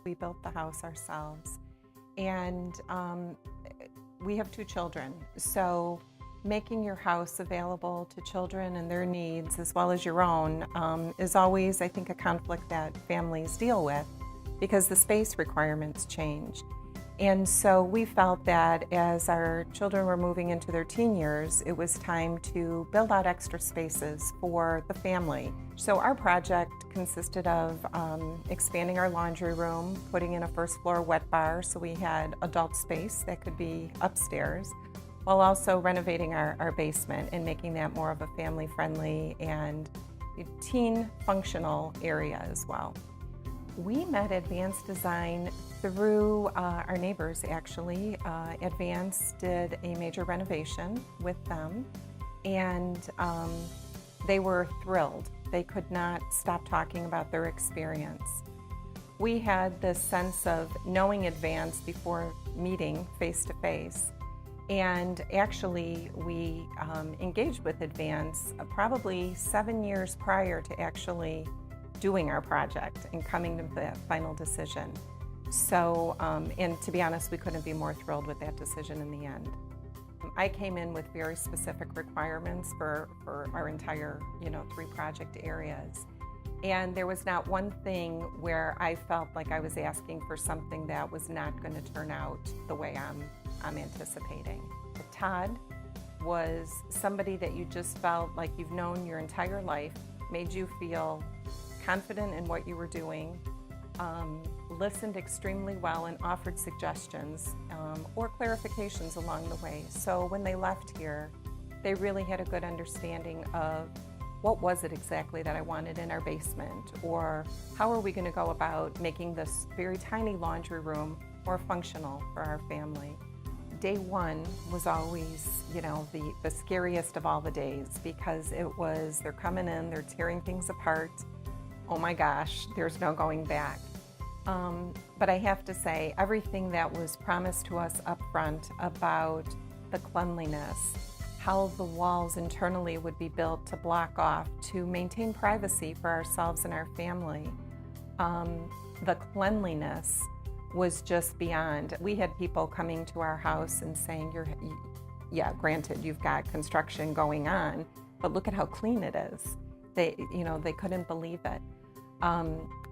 We built the house ourselves, and we have 2 children, so making your house available to children and their needs as well as your own is always, I think, a conflict that families deal with because the space requirements change. And so we felt that as our children were moving into their teen years, it was time to build out extra spaces for the family. So our project consisted of expanding our laundry room, putting in a first floor wet bar so we had adult space that could be upstairs, while also renovating our basement and making that more of a family-friendly and teen functional area as well. We met Advanced Design through our neighbors, actually. Advanced did a major renovation with them, and they were thrilled. They could not stop talking about their experience. We had this sense of knowing Advanced before meeting face-to-face, and actually we engaged with Advanced probably 7 years prior to actually doing our project and coming to the final decision. So, and to be honest, we couldn't be more thrilled with that decision in the end. I came in with very specific requirements for our entire, 3 project areas. And there was not one thing where I felt like I was asking for something that was not going to turn out the way I'm anticipating. Todd was somebody that you just felt like you've known your entire life, made you feel confident in what you were doing, listened extremely well and offered suggestions or clarifications along the way. So when they left here, they really had a good understanding of what was it exactly that I wanted in our basement, or how are we going to go about making this very tiny laundry room more functional for our family. Day one was always, the scariest of all the days, because it was, they're coming in, they're tearing things apart. Oh my gosh, there's no going back. But I have to say, everything that was promised to us up front about the cleanliness, how the walls internally would be built to block off, to maintain privacy for ourselves and our family, the cleanliness was just beyond. We had people coming to our house and saying, yeah, granted, you've got construction going on, but look at how clean it is. They couldn't believe it.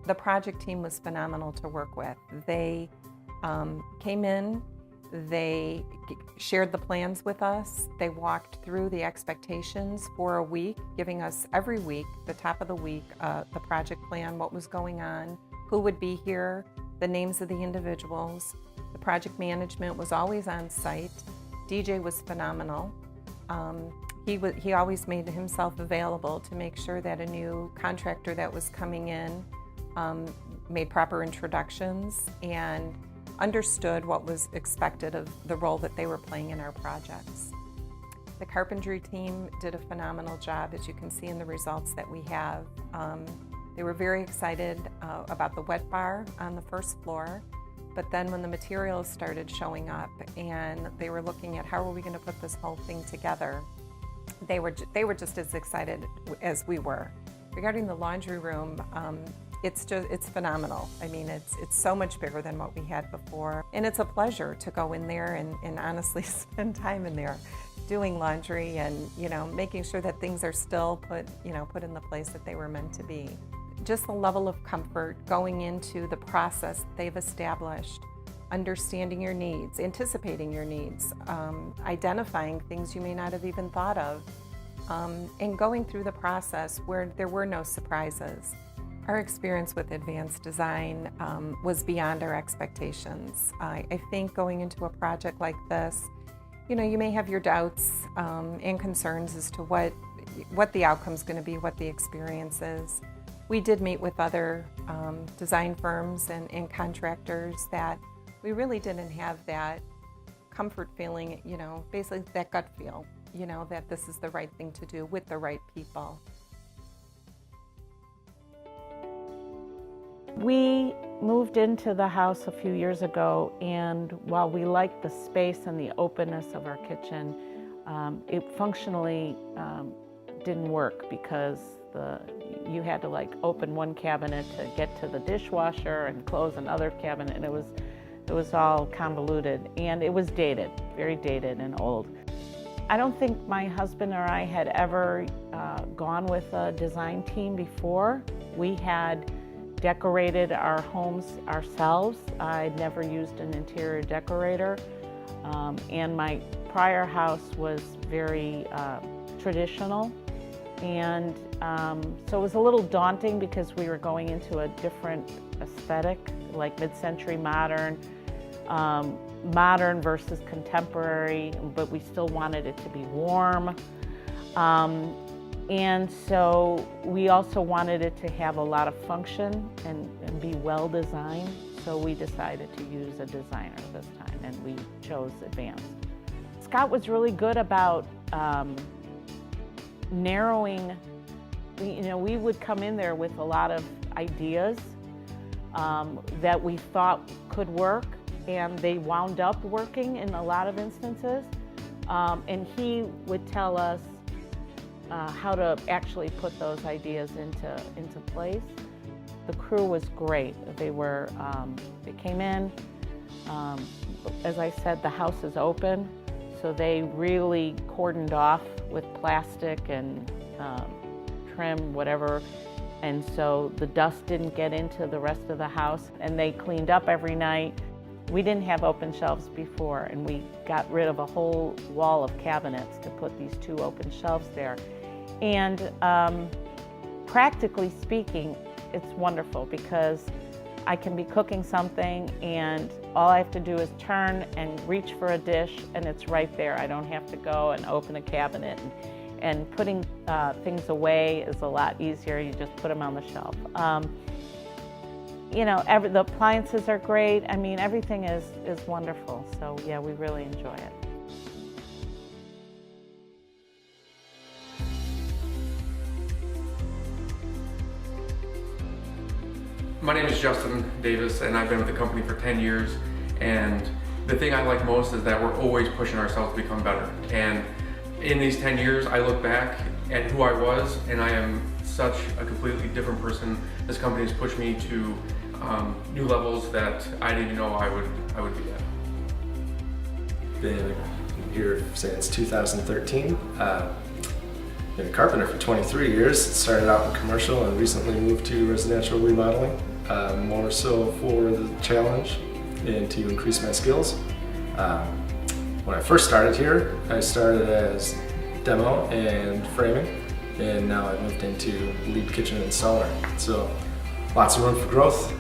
The project team was phenomenal to work with. They came in, they shared the plans with us, they walked through the expectations for a week, giving us every week, the top of the week, the project plan, what was going on, who would be here, the names of the individuals. The project management was always on site. DJ was phenomenal. He always made himself available to make sure that a new contractor that was coming in made proper introductions and understood what was expected of the role that they were playing in our projects. The carpentry team did a phenomenal job, as you can see in the results that we have. They were very excited about the wet bar on the first floor, but then when the materials started showing up and they were looking at how are we going to put this whole thing together, they were just as excited as we were. Regarding the laundry room, it's phenomenal. I mean, it's so much bigger than what we had before, and it's a pleasure to go in there and honestly spend time in there doing laundry and making sure that things are still put in the place that they were meant to be. Just the level of comfort going into the process they've established, understanding your needs, anticipating your needs, identifying things you may not have even thought of, and going through the process where there were no surprises. Our experience with Advanced Design was beyond our expectations. I think going into a project like this, you may have your doubts and concerns as to what the outcome's going to be, what the experience is. We did meet with other design firms and contractors that we really didn't have that comfort feeling, basically that gut feel, that this is the right thing to do with the right people. We moved into the house a few years ago, and while we liked the space and the openness of our kitchen, it functionally didn't work because you had to like open one cabinet to get to the dishwasher and close another cabinet, and it was all convoluted, and it was dated, very dated and old. I don't think my husband or I had ever gone with a design team before. We had decorated our homes ourselves. I'd never used an interior decorator, and my prior house was very traditional, and so it was a little daunting because we were going into a different aesthetic, like mid-century modern, modern versus contemporary, but we still wanted it to be warm. And so we also wanted it to have a lot of function and be well designed. So we decided to use a designer this time, and we chose Advanced. Scott was really good about narrowing. We would come in there with a lot of ideas that we thought could work, and they wound up working in a lot of instances. And he would tell us how to actually put those ideas into place. The crew was great. They came in. As I said, the house is open, so they really cordoned off with plastic and trim, whatever. And so the dust didn't get into the rest of the house, and they cleaned up every night. We didn't have open shelves before, and we got rid of a whole wall of cabinets to put these 2 open shelves there. And practically speaking, it's wonderful because I can be cooking something and all I have to do is turn and reach for a dish and it's right there. I don't have to go and open a cabinet. And putting things away is a lot easier. You just put them on the shelf. The appliances are great. I mean, everything is wonderful. So yeah, we really enjoy it. My name is Justin Davis, and I've been with the company for 10 years. And the thing I like most is that we're always pushing ourselves to become better. And in these 10 years, I look back at who I was, and I am such a completely different person. This company has pushed me to new levels that I didn't even know I would be at. Been here since 2013. Been a carpenter for 23 years. Started out in commercial and recently moved to residential remodeling. More so for the challenge and to increase my skills. When I first started here, I started as demo and framing, and now I moved into lead kitchen installer. So lots of room for growth,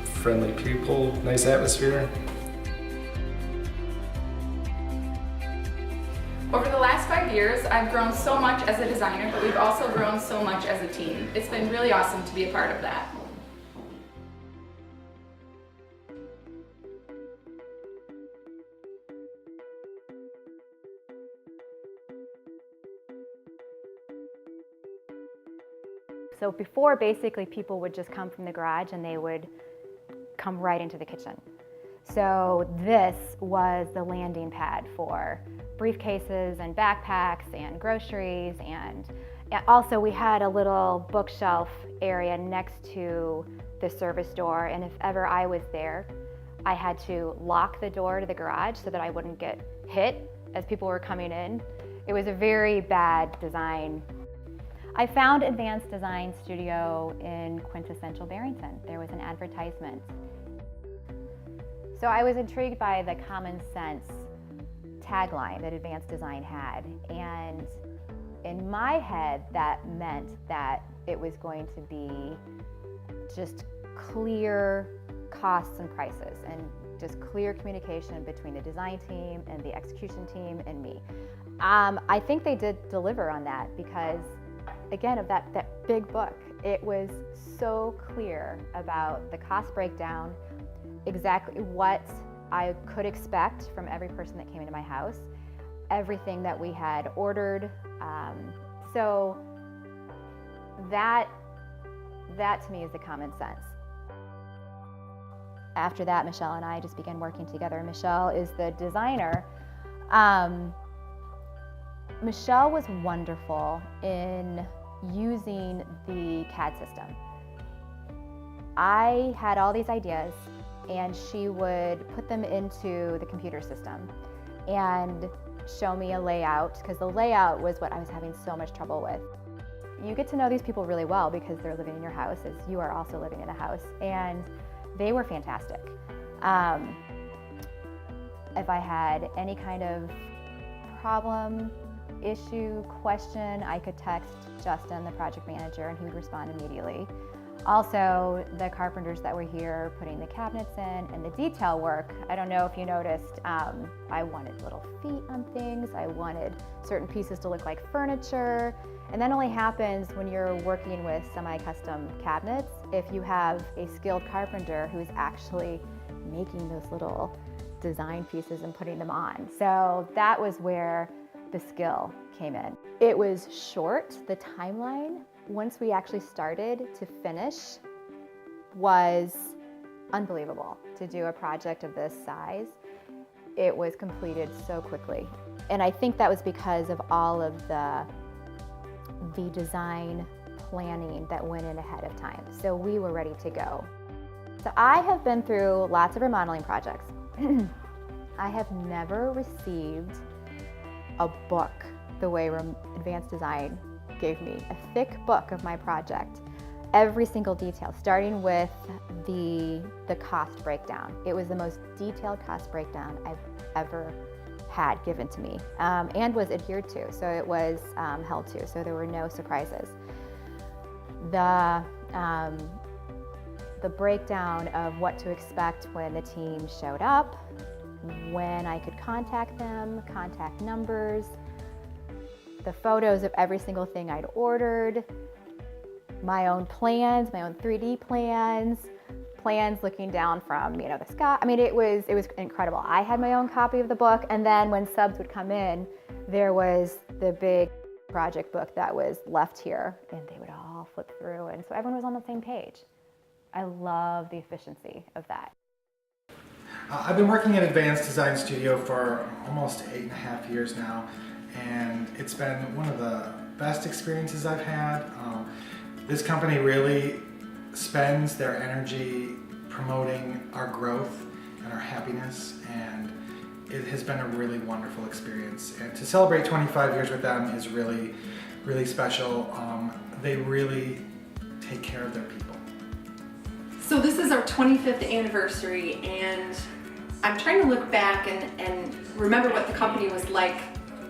friendly people, nice atmosphere. Over the last 5 years, I've grown so much as a designer, but we've also grown so much as a team. It's been really awesome to be a part of that. So before, basically, people would just come from the garage and they would come right into the kitchen. So this was the landing pad for briefcases and backpacks and groceries, and also we had a little bookshelf area next to the service door, and if ever I was there, I had to lock the door to the garage so that I wouldn't get hit as people were coming in. It was a very bad design. I found Advanced Design Studio in quintessential Barrington. There was an advertisement. So I was intrigued by the Common Sense tagline that Advanced Design had, and in my head that meant that it was going to be just clear costs and prices and just clear communication between the design team and the execution team and me. I think they did deliver on that because, again, of that big book, it was so clear about the cost breakdown, exactly what I could expect from every person that came into my house, everything that we had ordered. So that to me is the common sense. After that, Michelle and I just began working together. Michelle is the designer. Michelle was wonderful in using the CAD system. I had all these ideas and she would put them into the computer system and show me a layout, because the layout was what I was having so much trouble with. You get to know these people really well because they're living in your house as you are also living in a house, and they were fantastic. If I had any kind of problem, issue, question, I could text Justin, the project manager, and he would respond immediately. Also, the carpenters that were here putting the cabinets in and the detail work, I don't know if you noticed, I wanted little feet on things, I wanted certain pieces to look like furniture, and that only happens when you're working with semi-custom cabinets if you have a skilled carpenter who's actually making those little design pieces and putting them on. So that was where the skill came in. It was short, the timeline, once we actually started to finish, was unbelievable. To do a project of this size, it was completed so quickly. And I think that was because of all of the design planning that went in ahead of time. So we were ready to go. So I have been through lots of remodeling projects. I have never received a book the way Advanced Design gave me, a thick book of my project, every single detail, starting with the cost breakdown. It was the most detailed cost breakdown I've ever had given to me, and was adhered to, so it was held to, so there were no surprises. The breakdown of what to expect when the team showed up, when I could contact them, contact numbers, the photos of every single thing I'd ordered, my own plans, my own 3D plans looking down from, the sky. I mean, it was incredible. I had my own copy of the book, and then when subs would come in, there was the big project book that was left here, and they would all flip through, and so everyone was on the same page. I love the efficiency of that. I've been working at Advanced Design Studio for almost 8.5 years now, and it's been one of the best experiences I've had. This company really spends their energy promoting our growth and our happiness, and it has been a really wonderful experience. And to celebrate 25 years with them is really, really special. They really take care of their people. So this is our 25th anniversary, and I'm trying to look back and remember what the company was like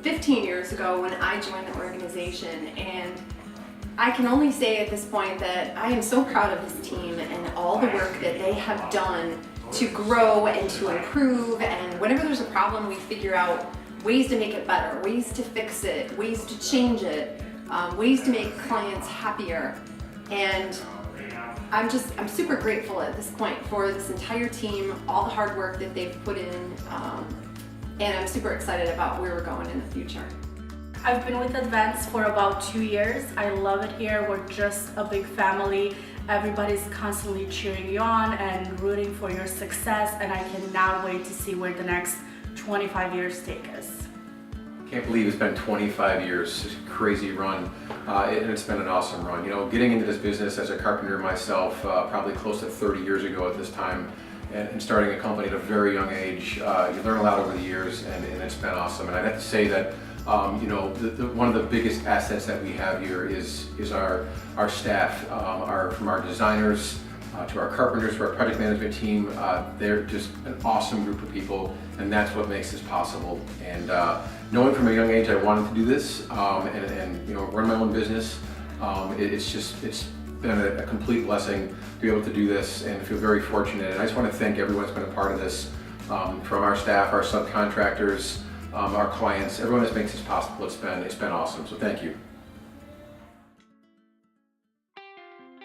15 years ago when I joined the organization, and I can only say at this point that I am so proud of this team and all the work that they have done to grow and to improve, and whenever there's a problem we figure out ways to make it better, ways to fix it, ways to change it, ways to make clients happier. And I'm super grateful at this point for this entire team, all the hard work that they've put in, and I'm super excited about where we're going in the future. I've been with Advanced for about 2 years. I love it here. We're just a big family. Everybody's constantly cheering you on and rooting for your success, and I cannot wait to see where the next 25 years take us. Can't believe it's been 25 years, it's a crazy run, and it's been an awesome run. Getting into this business as a carpenter myself, probably close to 30 years ago at this time, and starting a company at a very young age, you learn a lot over the years, and it's been awesome. And I'd have to say that one of the biggest assets that we have here is our staff, from our designers to our carpenters, to our project management team. They're just an awesome group of people, and that's what makes this possible. And knowing from a young age I wanted to do this and run my own business, it's been a complete blessing to be able to do this, and I feel very fortunate. And I just want to thank everyone that's been a part of this, from our staff, our subcontractors, our clients, everyone that makes this possible. It's been awesome, so thank you.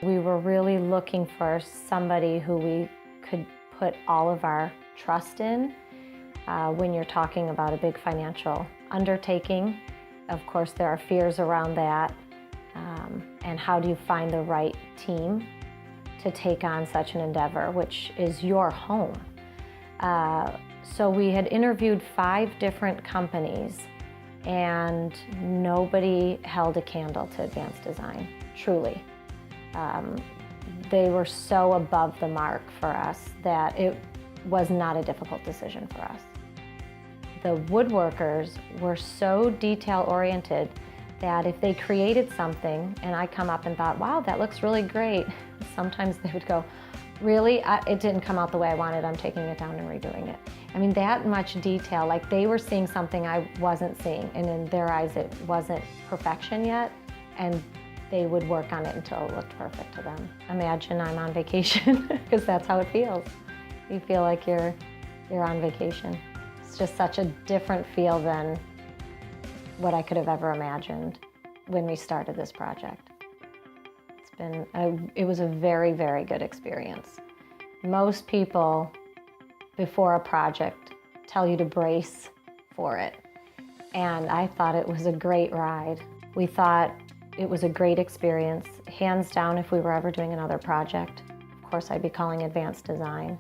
We were really looking for somebody who we could put all of our trust in when you're talking about a big financial undertaking. Of course, there are fears around that, and how do you find the right team to take on such an endeavor, which is your home. So we had interviewed 5 different companies, and nobody held a candle to advanced design, truly. They were so above the mark for us that it was not a difficult decision for us. The woodworkers were so detail-oriented that if they created something and I come up and thought, wow, that looks really great, sometimes they would go, really? It didn't come out the way I wanted, I'm taking it down and redoing it. I mean, that much detail, like they were seeing something I wasn't seeing, and in their eyes it wasn't perfection yet, and they would work on it until it looked perfect to them. Imagine I'm on vacation, because that's how it feels. You feel like you're on vacation. It's just such a different feel than what I could have ever imagined when we started this project. It was a very, very good experience. Most people, before a project, tell you to brace for it. And I thought it was a great ride. We thought it was a great experience. Hands down, if we were ever doing another project, of course I'd be calling advanced design.